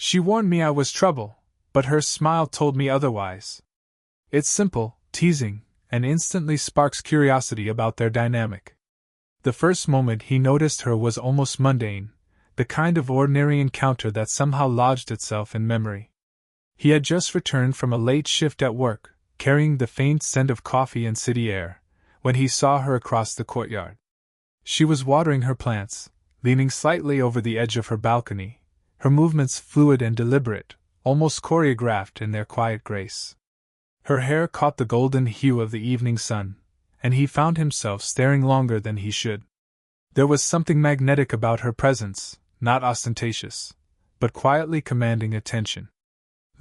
She warned me I was trouble, but her smile told me otherwise. It's simple, teasing, and instantly sparks curiosity about their dynamic. The first moment he noticed her was almost mundane, the kind of ordinary encounter that somehow lodged itself in memory. He had just returned from a late shift at work, carrying the faint scent of coffee and city air, when he saw her across the courtyard. She was watering her plants, leaning slightly over the edge of her balcony, her movements fluid and deliberate, almost choreographed in their quiet grace. Her hair caught the golden hue of the evening sun, and he found himself staring longer than he should. There was something magnetic about her presence, not ostentatious, but quietly commanding attention.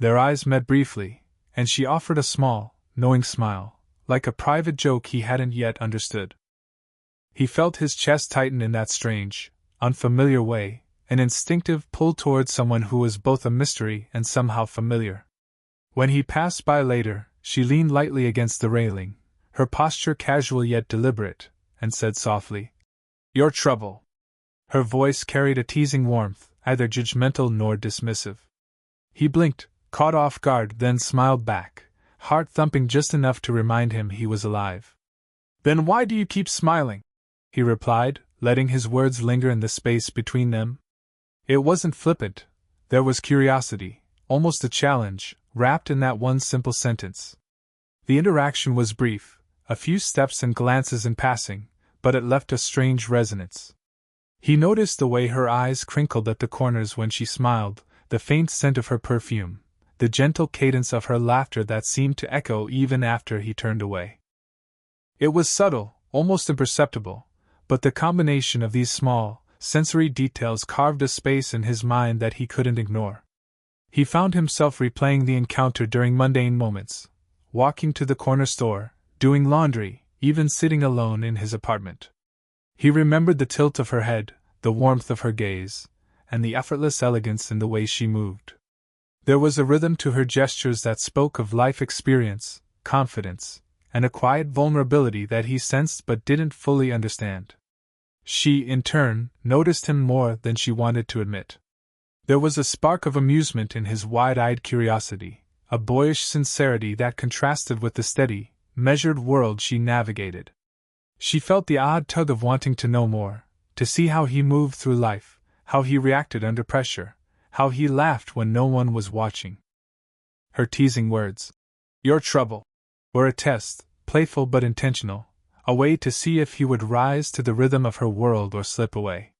Their eyes met briefly, and she offered a small, knowing smile, like a private joke he hadn't yet understood. He felt his chest tighten in that strange, unfamiliar way, an instinctive pull towards someone who was both a mystery and somehow familiar. When he passed by later, she leaned lightly against the railing, her posture casual yet deliberate, and said softly, "Your trouble." Her voice carried a teasing warmth, neither judgmental nor dismissive. He blinked, caught off guard, then smiled back, heart thumping just enough to remind him he was alive. "Then why do you keep smiling?" he replied, letting his words linger in the space between them. It wasn't flippant, there was curiosity, almost a challenge, wrapped in that one simple sentence. The interaction was brief, a few steps and glances in passing, but it left a strange resonance. He noticed the way her eyes crinkled at the corners when she smiled, the faint scent of her perfume, the gentle cadence of her laughter that seemed to echo even after he turned away. It was subtle, almost imperceptible, but the combination of these small, sensory details carved a space in his mind that he couldn't ignore. He found himself replaying the encounter during mundane moments, walking to the corner store, doing laundry, even sitting alone in his apartment. He remembered the tilt of her head, the warmth of her gaze, and the effortless elegance in the way she moved. There was a rhythm to her gestures that spoke of life experience, confidence, and a quiet vulnerability that he sensed but didn't fully understand. She, in turn, noticed him more than she wanted to admit. There was a spark of amusement in his wide-eyed curiosity, a boyish sincerity that contrasted with the steady, measured world she navigated. She felt the odd tug of wanting to know more, to see how he moved through life, how he reacted under pressure, how he laughed when no one was watching. Her teasing words, "Your trouble," were a test, playful but intentional, a way to see if he would rise to the rhythm of her world or slip away.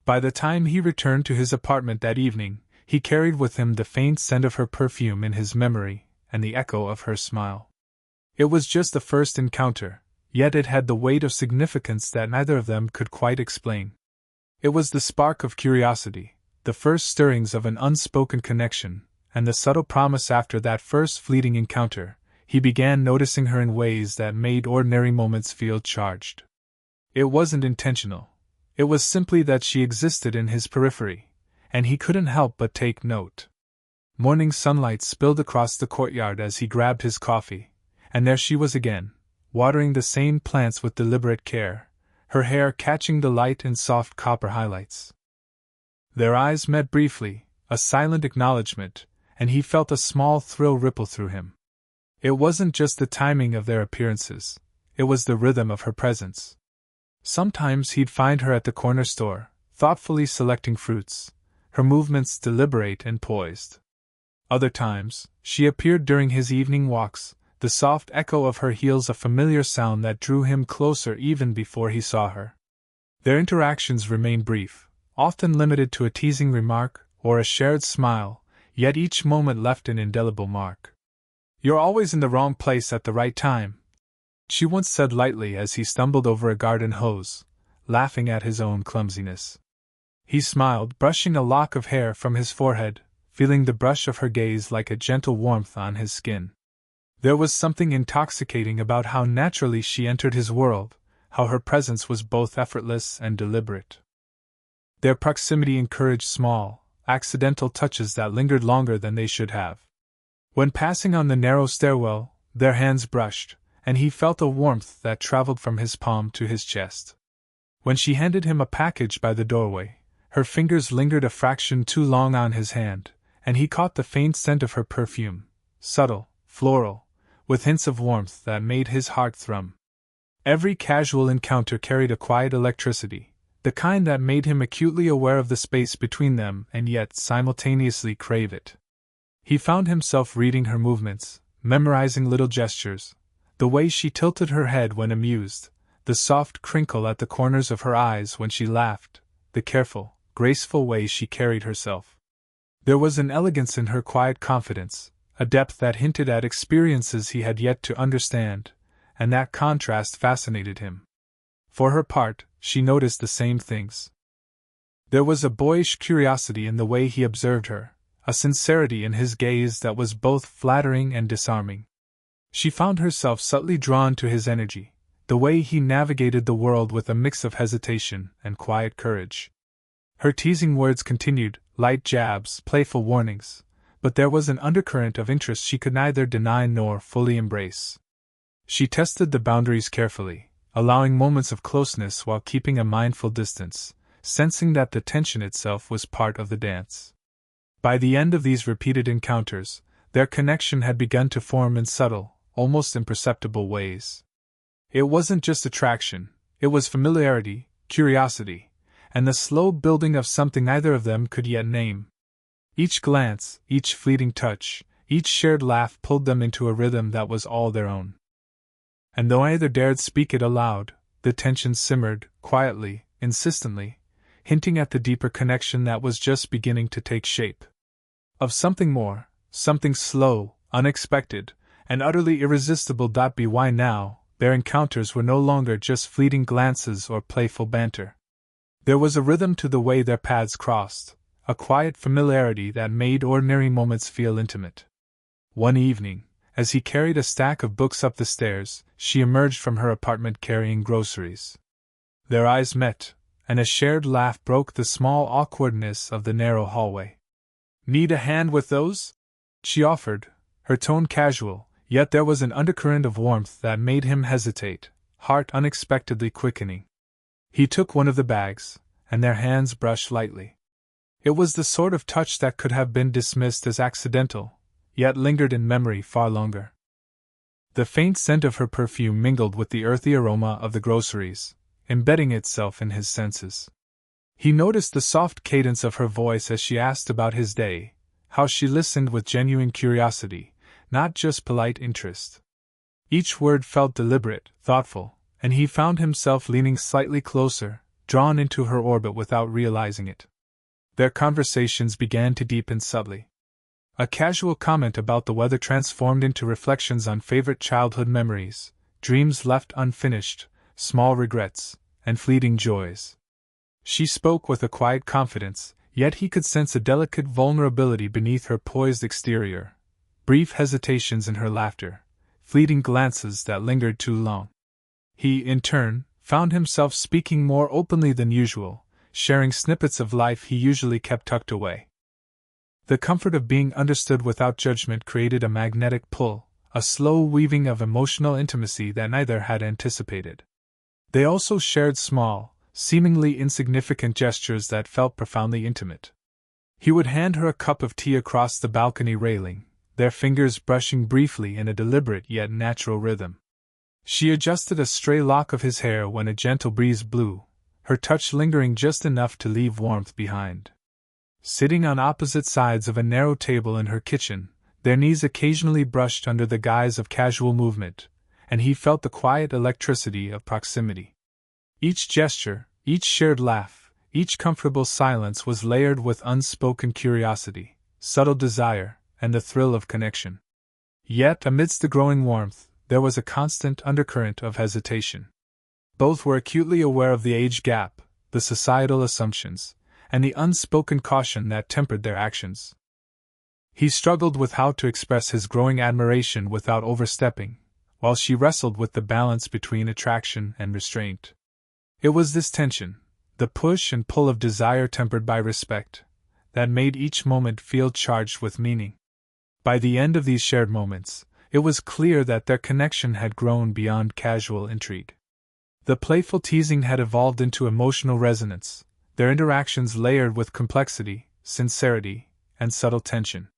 By the time he returned to his apartment that evening, he carried with him the faint scent of her perfume in his memory, and the echo of her smile. It was just the first encounter, yet it had the weight of significance that neither of them could quite explain. It was the spark of curiosity, the first stirrings of an unspoken connection, and the subtle promise after that first fleeting encounter. He began noticing her in ways that made ordinary moments feel charged. It wasn't intentional. It was simply that she existed in his periphery, and he couldn't help but take note. Morning sunlight spilled across the courtyard as he grabbed his coffee, and there she was again, watering the same plants with deliberate care, her hair catching the light in soft copper highlights. Their eyes met briefly, a silent acknowledgement, and he felt a small thrill ripple through him. It wasn't just the timing of their appearances, it was the rhythm of her presence. Sometimes he'd find her at the corner store, thoughtfully selecting fruits, her movements deliberate and poised. Other times, she appeared during his evening walks, the soft echo of her heels a familiar sound that drew him closer even before he saw her. Their interactions remained brief, often limited to a teasing remark or a shared smile, yet each moment left an indelible mark. "You're always in the wrong place at the right time," she once said lightly as he stumbled over a garden hose, laughing at his own clumsiness. He smiled, brushing a lock of hair from his forehead, feeling the brush of her gaze like a gentle warmth on his skin. There was something intoxicating about how naturally she entered his world, how her presence was both effortless and deliberate. Their proximity encouraged small, accidental touches that lingered longer than they should have. When passing on the narrow stairwell, their hands brushed, and he felt a warmth that traveled from his palm to his chest. When she handed him a package by the doorway, her fingers lingered a fraction too long on his hand, and he caught the faint scent of her perfume, subtle, floral, with hints of warmth that made his heart thrum. Every casual encounter carried a quiet electricity, the kind that made him acutely aware of the space between them and yet simultaneously crave it. He found himself reading her movements, memorizing little gestures, the way she tilted her head when amused, the soft crinkle at the corners of her eyes when she laughed, the careful, graceful way she carried herself. There was an elegance in her quiet confidence, a depth that hinted at experiences he had yet to understand, and that contrast fascinated him. For her part, she noticed the same things. There was a boyish curiosity in the way he observed her, a sincerity in his gaze that was both flattering and disarming. She found herself subtly drawn to his energy, the way he navigated the world with a mix of hesitation and quiet courage. Her teasing words continued, light jabs, playful warnings, but there was an undercurrent of interest she could neither deny nor fully embrace. She tested the boundaries carefully, allowing moments of closeness while keeping a mindful distance, sensing that the tension itself was part of the dance. By the end of these repeated encounters, their connection had begun to form in subtle, almost imperceptible ways. It wasn't just attraction, it was familiarity, curiosity, and the slow building of something neither of them could yet name. Each glance, each fleeting touch, each shared laugh pulled them into a rhythm that was all their own. And though neither dared speak it aloud, the tension simmered, quietly, insistently, hinting at the deeper connection that was just beginning to take shape. Of something more, something slow, unexpected, and utterly irresistible. Why now, their encounters were no longer just fleeting glances or playful banter. There was a rhythm to the way their paths crossed, a quiet familiarity that made ordinary moments feel intimate. One evening, as he carried a stack of books up the stairs, she emerged from her apartment carrying groceries. Their eyes met, and a shared laugh broke the small awkwardness of the narrow hallway. "Need a hand with those?" she offered, her tone casual, yet there was an undercurrent of warmth that made him hesitate, heart unexpectedly quickening. He took one of the bags, and their hands brushed lightly. It was the sort of touch that could have been dismissed as accidental, yet lingered in memory far longer. The faint scent of her perfume mingled with the earthy aroma of the groceries, embedding itself in his senses. He noticed the soft cadence of her voice as she asked about his day, how she listened with genuine curiosity, not just polite interest. Each word felt deliberate, thoughtful, and he found himself leaning slightly closer, drawn into her orbit without realizing it. Their conversations began to deepen subtly. A casual comment about the weather transformed into reflections on favorite childhood memories, dreams left unfinished, small regrets, and fleeting joys. She spoke with a quiet confidence, yet he could sense a delicate vulnerability beneath her poised exterior, brief hesitations in her laughter, fleeting glances that lingered too long. He, in turn, found himself speaking more openly than usual, sharing snippets of life he usually kept tucked away. The comfort of being understood without judgment created a magnetic pull, a slow weaving of emotional intimacy that neither had anticipated. They also shared small, seemingly insignificant gestures that felt profoundly intimate. He would hand her a cup of tea across the balcony railing, their fingers brushing briefly in a deliberate yet natural rhythm. She adjusted a stray lock of his hair when a gentle breeze blew, her touch lingering just enough to leave warmth behind. Sitting on opposite sides of a narrow table in her kitchen, their knees occasionally brushed under the guise of casual movement, and he felt the quiet electricity of proximity. Each gesture, each shared laugh, each comfortable silence was layered with unspoken curiosity, subtle desire, and the thrill of connection. Yet, amidst the growing warmth, there was a constant undercurrent of hesitation. Both were acutely aware of the age gap, the societal assumptions, and the unspoken caution that tempered their actions. He struggled with how to express his growing admiration without overstepping, while she wrestled with the balance between attraction and restraint. It was this tension, the push and pull of desire tempered by respect, that made each moment feel charged with meaning. By the end of these shared moments, it was clear that their connection had grown beyond casual intrigue. The playful teasing had evolved into emotional resonance, their interactions layered with complexity, sincerity, and subtle tension.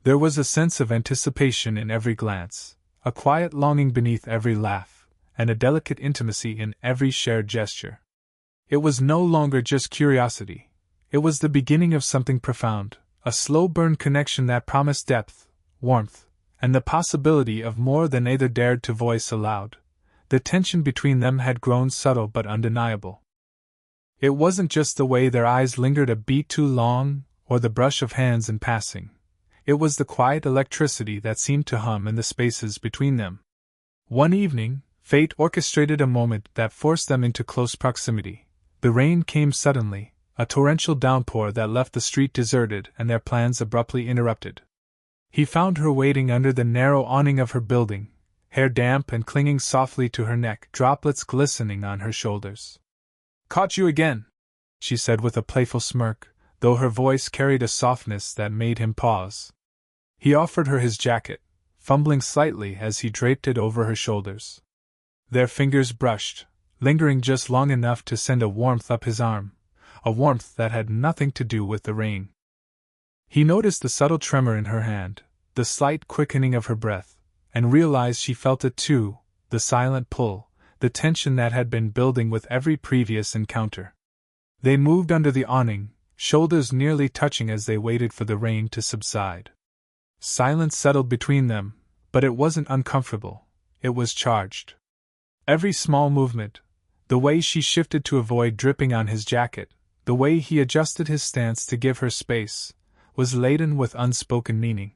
There was a sense of anticipation in every glance, a quiet longing beneath every laugh, and a delicate intimacy in every shared gesture. It was no longer just curiosity. It was the beginning of something profound, a slow-burn connection that promised depth, warmth, and the possibility of more than either dared to voice aloud. The tension between them had grown subtle but undeniable. It wasn't just the way their eyes lingered a beat too long, or the brush of hands in passing. It was the quiet electricity that seemed to hum in the spaces between them. One evening, fate orchestrated a moment that forced them into close proximity. The rain came suddenly, a torrential downpour that left the street deserted and their plans abruptly interrupted. He found her waiting under the narrow awning of her building, hair damp and clinging softly to her neck, droplets glistening on her shoulders. "Caught you again," she said with a playful smirk, though her voice carried a softness that made him pause. He offered her his jacket, fumbling slightly as he draped it over her shoulders. Their fingers brushed, lingering just long enough to send a warmth up his arm, a warmth that had nothing to do with the rain. He noticed the subtle tremor in her hand, the slight quickening of her breath, and realized she felt it too, the silent pull, the tension that had been building with every previous encounter. They moved under the awning, shoulders nearly touching as they waited for the rain to subside. Silence settled between them, but it wasn't uncomfortable, it was charged. Every small movement, the way she shifted to avoid dripping on his jacket, the way he adjusted his stance to give her space, was laden with unspoken meaning.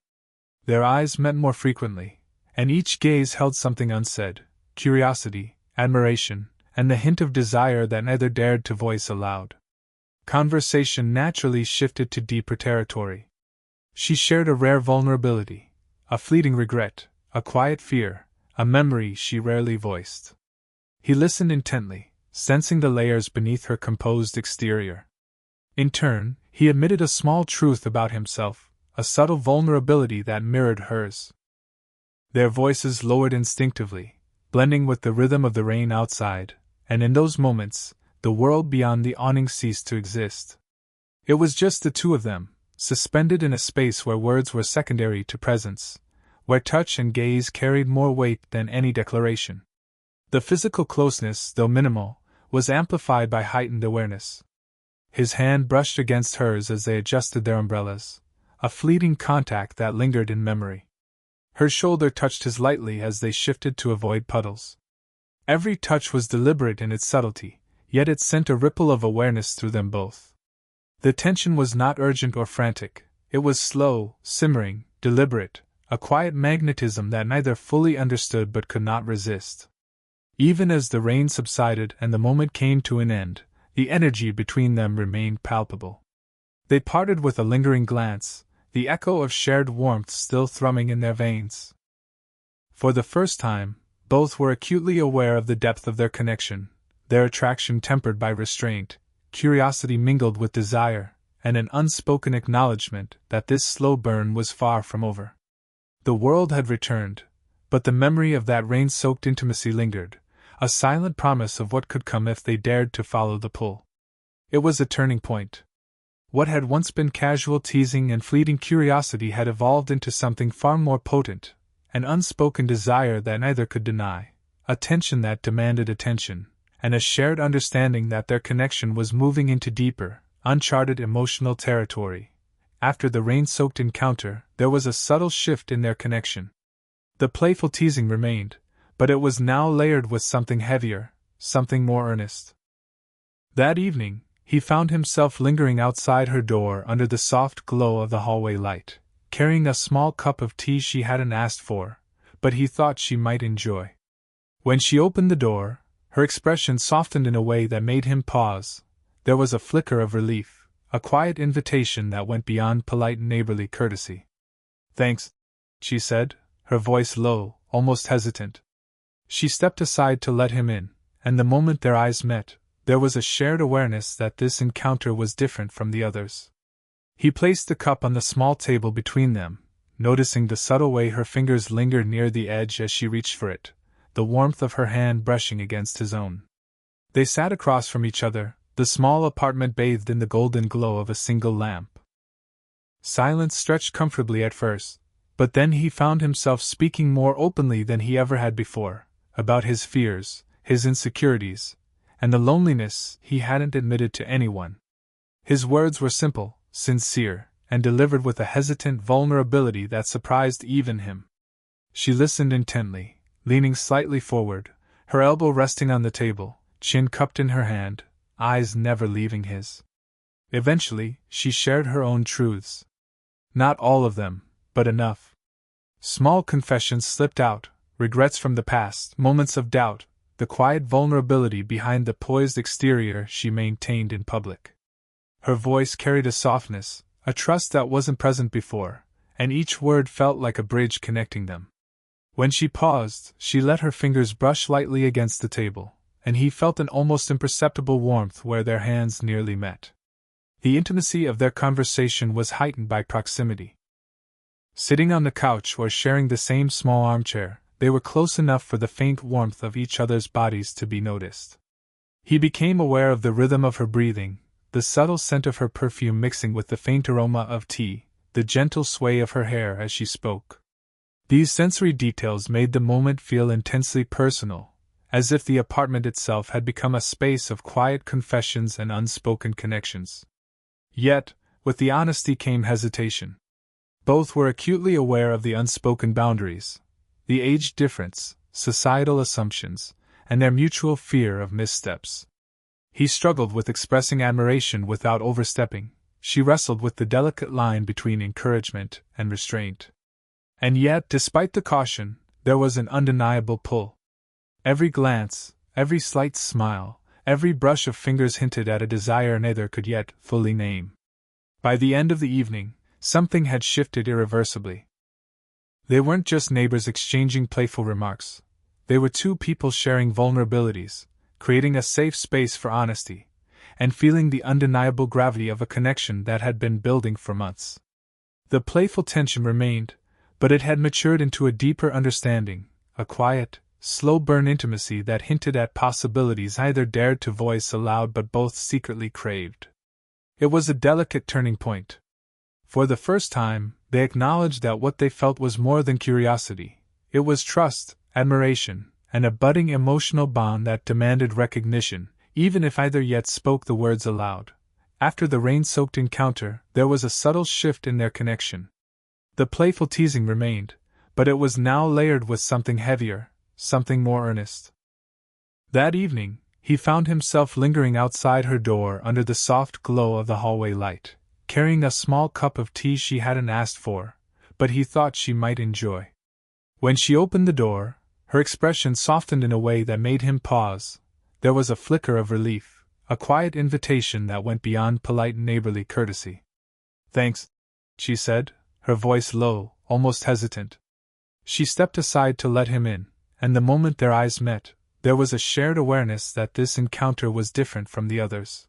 Their eyes met more frequently, and each gaze held something unsaid: curiosity, admiration, and the hint of desire that neither dared to voice aloud. Conversation naturally shifted to deeper territory. She shared a rare vulnerability, a fleeting regret, a quiet fear, a memory she rarely voiced. He listened intently, sensing the layers beneath her composed exterior. In turn, he admitted a small truth about himself, a subtle vulnerability that mirrored hers. Their voices lowered instinctively, blending with the rhythm of the rain outside, and in those moments, the world beyond the awning ceased to exist. It was just the two of them, suspended in a space where words were secondary to presence, where touch and gaze carried more weight than any declaration. The physical closeness, though minimal, was amplified by heightened awareness. His hand brushed against hers as they adjusted their umbrellas, a fleeting contact that lingered in memory. Her shoulder touched his lightly as they shifted to avoid puddles. Every touch was deliberate in its subtlety, yet it sent a ripple of awareness through them both. The tension was not urgent or frantic, it was slow, simmering, deliberate, a quiet magnetism that neither fully understood but could not resist. Even as the rain subsided and the moment came to an end, the energy between them remained palpable. They parted with a lingering glance, the echo of shared warmth still thrumming in their veins. For the first time, both were acutely aware of the depth of their connection, their attraction tempered by restraint, curiosity mingled with desire, and an unspoken acknowledgement that this slow burn was far from over. The world had returned, but the memory of that rain-soaked intimacy lingered, a silent promise of what could come if they dared to follow the pull. It was a turning point. What had once been casual teasing and fleeting curiosity had evolved into something far more potent, an unspoken desire that neither could deny, a tension that demanded attention, and a shared understanding that their connection was moving into deeper, uncharted emotional territory. After the rain-soaked encounter, there was a subtle shift in their connection. The playful teasing remained, but it was now layered with something heavier, something more earnest. That evening, he found himself lingering outside her door under the soft glow of the hallway light, carrying a small cup of tea she hadn't asked for, but he thought she might enjoy. When she opened the door, her expression softened in a way that made him pause. There was a flicker of relief, a quiet invitation that went beyond polite neighborly courtesy. "Thanks," she said, her voice low, almost hesitant. She stepped aside to let him in, and the moment their eyes met, there was a shared awareness that this encounter was different from the others. He placed the cup on the small table between them, noticing the subtle way her fingers lingered near the edge as she reached for it, the warmth of her hand brushing against his own. They sat across from each other, the small apartment bathed in the golden glow of a single lamp. Silence stretched comfortably at first, but then he found himself speaking more openly than he ever had before, about his fears, his insecurities, and the loneliness he hadn't admitted to anyone. His words were simple, sincere, and delivered with a hesitant vulnerability that surprised even him. She listened intently, leaning slightly forward, her elbow resting on the table, chin cupped in her hand, eyes never leaving his. Eventually, she shared her own truths. Not all of them, but enough. Small confessions slipped out, regrets from the past, moments of doubt, the quiet vulnerability behind the poised exterior she maintained in public. Her voice carried a softness, a trust that wasn't present before, and each word felt like a bridge connecting them. When she paused, she let her fingers brush lightly against the table, and he felt an almost imperceptible warmth where their hands nearly met. The intimacy of their conversation was heightened by proximity. Sitting on the couch or sharing the same small armchair, they were close enough for the faint warmth of each other's bodies to be noticed. He became aware of the rhythm of her breathing, the subtle scent of her perfume mixing with the faint aroma of tea, the gentle sway of her hair as she spoke. These sensory details made the moment feel intensely personal, as if the apartment itself had become a space of quiet confessions and unspoken connections. Yet, with the honesty came hesitation. Both were acutely aware of the unspoken boundaries, the age difference, societal assumptions, and their mutual fear of missteps. He struggled with expressing admiration without overstepping. She wrestled with the delicate line between encouragement and restraint. And yet, despite the caution, there was an undeniable pull. Every glance, every slight smile, every brush of fingers hinted at a desire neither could yet fully name. By the end of the evening, something had shifted irreversibly. They weren't just neighbors exchanging playful remarks. They were two people sharing vulnerabilities, creating a safe space for honesty, and feeling the undeniable gravity of a connection that had been building for months. The playful tension remained, but it had matured into a deeper understanding, a quiet, slow-burn intimacy that hinted at possibilities neither dared to voice aloud but both secretly craved. It was a delicate turning point. For the first time, they acknowledged that what they felt was more than curiosity. It was trust, admiration, and a budding emotional bond that demanded recognition, even if either yet spoke the words aloud. After the rain-soaked encounter, there was a subtle shift in their connection. The playful teasing remained, but it was now layered with something heavier, something more earnest. That evening, he found himself lingering outside her door under the soft glow of the hallway light, carrying a small cup of tea she hadn't asked for, but he thought she might enjoy. When she opened the door, her expression softened in a way that made him pause. There was a flicker of relief, a quiet invitation that went beyond polite neighborly courtesy. "Thanks," she said, her voice low, almost hesitant. She stepped aside to let him in, and the moment their eyes met, there was a shared awareness that this encounter was different from the others.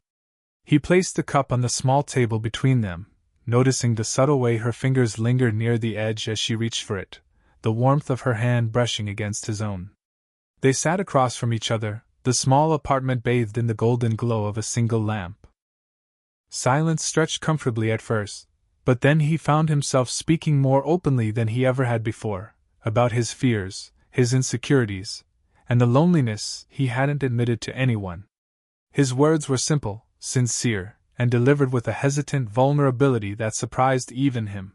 He placed the cup on the small table between them, noticing the subtle way her fingers lingered near the edge as she reached for it, the warmth of her hand brushing against his own. They sat across from each other, the small apartment bathed in the golden glow of a single lamp. Silence stretched comfortably at first, but then he found himself speaking more openly than he ever had before, about his fears, his insecurities, and the loneliness he hadn't admitted to anyone. His words were simple, sincere, and delivered with a hesitant vulnerability that surprised even him.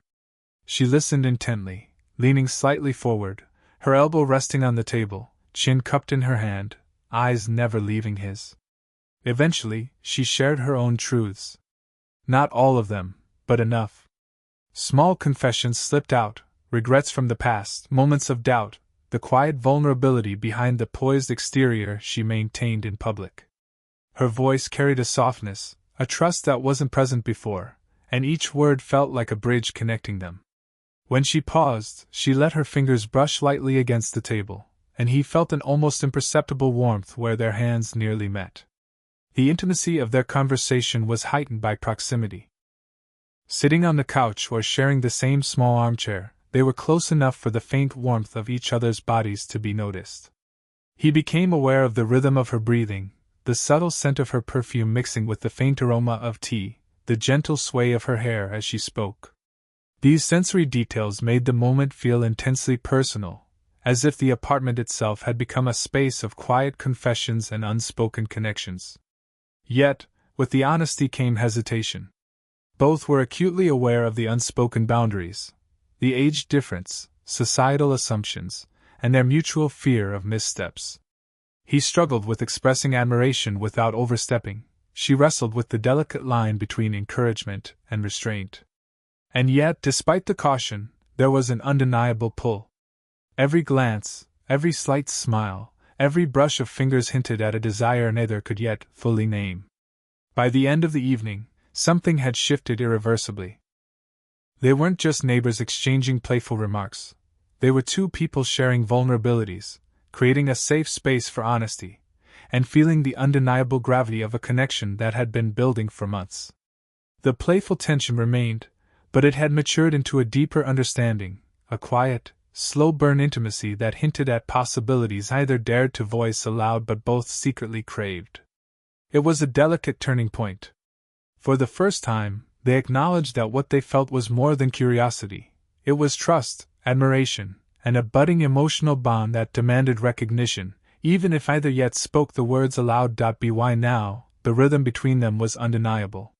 She listened intently, leaning slightly forward, her elbow resting on the table, chin cupped in her hand, eyes never leaving his. Eventually, she shared her own truths. Not all of them, but enough. Small confessions slipped out, regrets from the past, moments of doubt, the quiet vulnerability behind the poised exterior she maintained in public. Her voice carried a softness, a trust that wasn't present before, and each word felt like a bridge connecting them. When she paused, she let her fingers brush lightly against the table, and he felt an almost imperceptible warmth where their hands nearly met. The intimacy of their conversation was heightened by proximity. Sitting on the couch or sharing the same small armchair, they were close enough for the faint warmth of each other's bodies to be noticed. He became aware of the rhythm of her breathing, the subtle scent of her perfume mixing with the faint aroma of tea, the gentle sway of her hair as she spoke. These sensory details made the moment feel intensely personal, as if the apartment itself had become a space of quiet confessions and unspoken connections. Yet, with the honesty came hesitation. Both were acutely aware of the unspoken boundaries, the age difference, societal assumptions, and their mutual fear of missteps. He struggled with expressing admiration without overstepping. She wrestled with the delicate line between encouragement and restraint. And yet, despite the caution, there was an undeniable pull. Every glance, every slight smile, every brush of fingers hinted at a desire neither could yet fully name. By the end of the evening, something had shifted irreversibly. They weren't just neighbors exchanging playful remarks. They were two people sharing vulnerabilities, creating a safe space for honesty, and feeling the undeniable gravity of a connection that had been building for months. The playful tension remained, but it had matured into a deeper understanding, a quiet, slow-burn intimacy that hinted at possibilities neither dared to voice aloud but both secretly craved. It was a delicate turning point. For the first time, they acknowledged that what they felt was more than curiosity. It was trust, admiration, and a budding emotional bond that demanded recognition, even if either yet spoke the words aloud. By now, the rhythm between them was undeniable.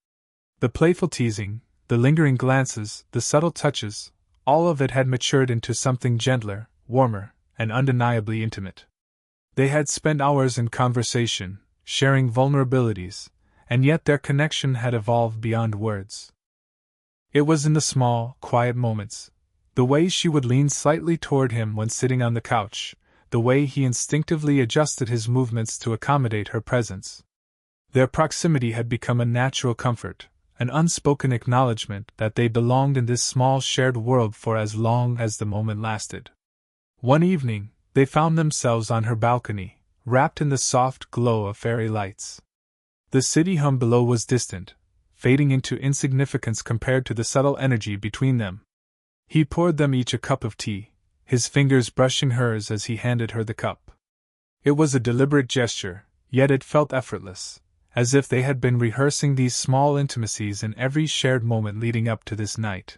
The playful teasing, the lingering glances, the subtle touches, all of it had matured into something gentler, warmer, and undeniably intimate. They had spent hours in conversation, sharing vulnerabilities, and yet their connection had evolved beyond words. It was in the small, quiet moments, the way she would lean slightly toward him when sitting on the couch, the way he instinctively adjusted his movements to accommodate her presence. Their proximity had become a natural comfort, an unspoken acknowledgement that they belonged in this small shared world for as long as the moment lasted. One evening, they found themselves on her balcony, wrapped in the soft glow of fairy lights. The city hum below was distant, fading into insignificance compared to the subtle energy between them. He poured them each a cup of tea, his fingers brushing hers as he handed her the cup. It was a deliberate gesture, yet it felt effortless, as if they had been rehearsing these small intimacies in every shared moment leading up to this night.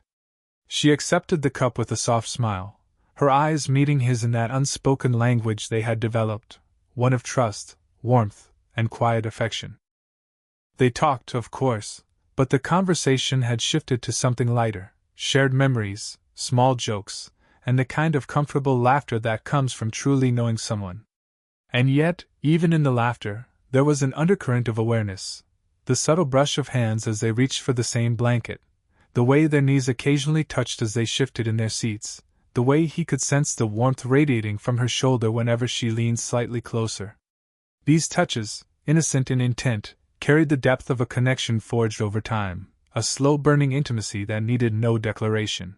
She accepted the cup with a soft smile, her eyes meeting his in that unspoken language they had developed, one of trust, warmth, and quiet affection. They talked, of course, but the conversation had shifted to something lighter, shared memories, small jokes, and the kind of comfortable laughter that comes from truly knowing someone. And yet, even in the laughter, there was an undercurrent of awareness, the subtle brush of hands as they reached for the same blanket, the way their knees occasionally touched as they shifted in their seats, the way he could sense the warmth radiating from her shoulder whenever she leaned slightly closer. These touches, innocent in intent, carried the depth of a connection forged over time, a slow-burning intimacy that needed no declaration.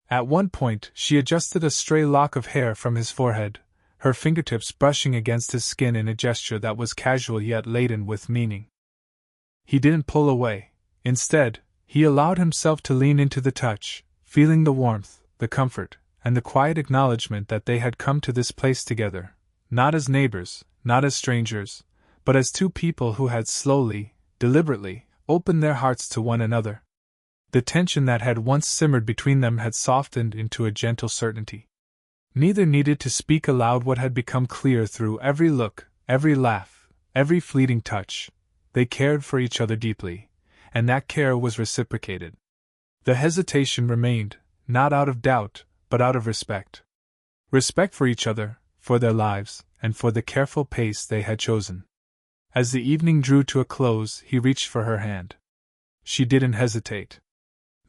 At one point, she adjusted a stray lock of hair from his forehead, her fingertips brushing against his skin in a gesture that was casual yet laden with meaning. He didn't pull away. Instead, he allowed himself to lean into the touch, feeling the warmth, the comfort, and the quiet acknowledgement that they had come to this place together, not as neighbors, not as strangers, but as two people who had slowly, deliberately, opened their hearts to one another. The tension that had once simmered between them had softened into a gentle certainty. Neither needed to speak aloud what had become clear through every look, every laugh, every fleeting touch. They cared for each other deeply, and that care was reciprocated. The hesitation remained, not out of doubt, but out of respect. Respect for each other, for their lives, and for the careful pace they had chosen. As the evening drew to a close, he reached for her hand. She didn't hesitate.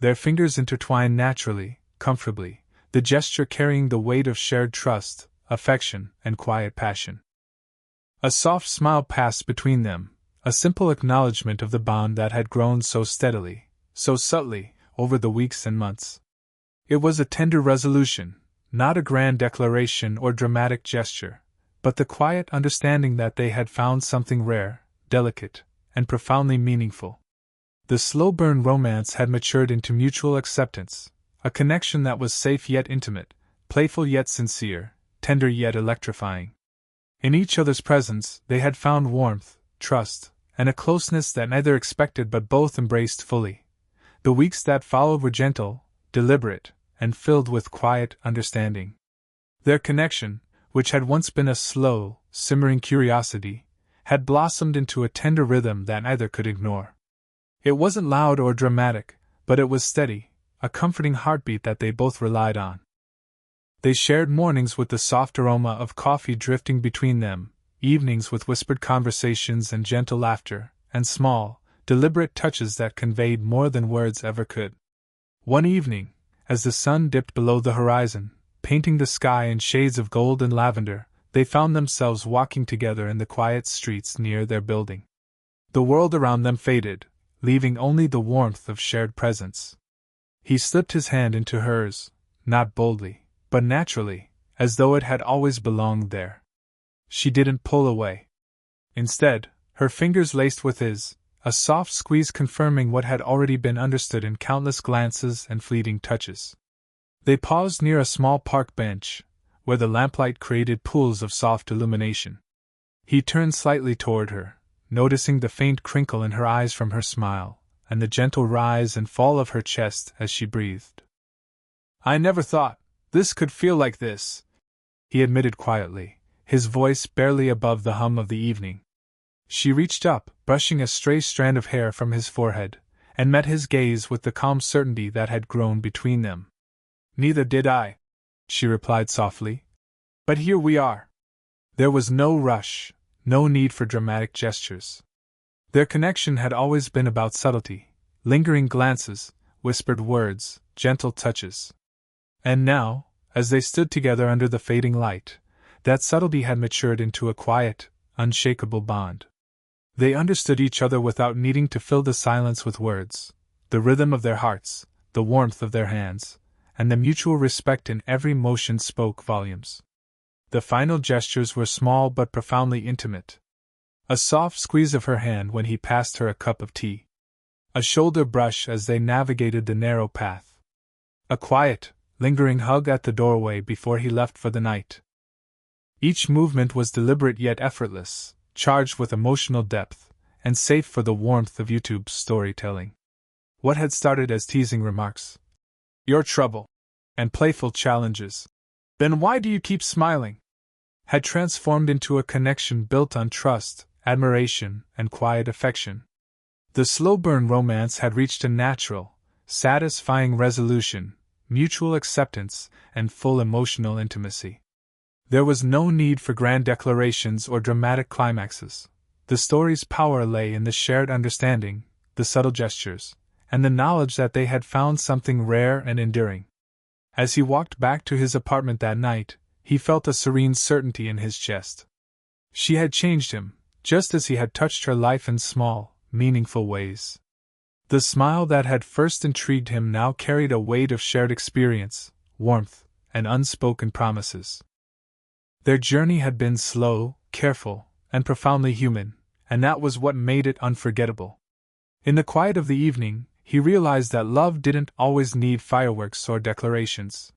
Their fingers intertwined naturally, comfortably, the gesture carrying the weight of shared trust, affection, and quiet passion. A soft smile passed between them, a simple acknowledgement of the bond that had grown so steadily, so subtly, over the weeks and months. It was a tender resolution, not a grand declaration or dramatic gesture, but the quiet understanding that they had found something rare, delicate, and profoundly meaningful. The slow-burn romance had matured into mutual acceptance, a connection that was safe yet intimate, playful yet sincere, tender yet electrifying. In each other's presence, they had found warmth, trust, and a closeness that neither expected but both embraced fully. The weeks that followed were gentle, deliberate, and filled with quiet understanding. Their connection, which had once been a slow, simmering curiosity, had blossomed into a tender rhythm that neither could ignore. It wasn't loud or dramatic, but it was steady, a comforting heartbeat that they both relied on. They shared mornings with the soft aroma of coffee drifting between them, evenings with whispered conversations and gentle laughter, and small, deliberate touches that conveyed more than words ever could. One evening, as the sun dipped below the horizon, painting the sky in shades of gold and lavender, they found themselves walking together in the quiet streets near their building. The world around them faded, leaving only the warmth of shared presence. He slipped his hand into hers, not boldly, but naturally, as though it had always belonged there. She didn't pull away. Instead, her fingers laced with his, a soft squeeze confirming what had already been understood in countless glances and fleeting touches. They paused near a small park bench, where the lamplight created pools of soft illumination. He turned slightly toward her, noticing the faint crinkle in her eyes from her smile, and the gentle rise and fall of her chest as she breathed. "I never thought this could feel like this," he admitted quietly, his voice barely above the hum of the evening. She reached up, brushing a stray strand of hair from his forehead, and met his gaze with the calm certainty that had grown between them. "Neither did I," she replied softly. "But here we are." There was no rush, no need for dramatic gestures. Their connection had always been about subtlety, lingering glances, whispered words, gentle touches. And now, as they stood together under the fading light, that subtlety had matured into a quiet, unshakable bond. They understood each other without needing to fill the silence with words. The rhythm of their hearts, the warmth of their hands, and the mutual respect in every motion spoke volumes. The final gestures were small but profoundly intimate. A soft squeeze of her hand when he passed her a cup of tea. A shoulder brush as they navigated the narrow path. A quiet, lingering hug at the doorway before he left for the night. Each movement was deliberate yet effortless, charged with emotional depth, and safe for the warmth of YouTube's storytelling. What had started as teasing remarks, "Your trouble," and playful challenges, "Then why do you keep smiling?" had transformed into a connection built on trust, admiration, and quiet affection. The slow-burn romance had reached a natural, satisfying resolution, mutual acceptance, and full emotional intimacy. There was no need for grand declarations or dramatic climaxes. The story's power lay in the shared understanding, the subtle gestures, and the knowledge that they had found something rare and enduring. As he walked back to his apartment that night, he felt a serene certainty in his chest. She had changed him, just as he had touched her life in small, meaningful ways. The smile that had first intrigued him now carried a weight of shared experience, warmth, and unspoken promises. Their journey had been slow, careful, and profoundly human, and that was what made it unforgettable. In the quiet of the evening, he realized that love didn't always need fireworks or declarations.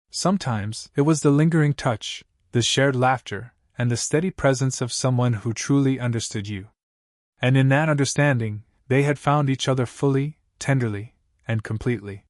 Sometimes it was the lingering touch, the shared laughter, and the steady presence of someone who truly understood you. And in that understanding, they had found each other fully, tenderly, and completely.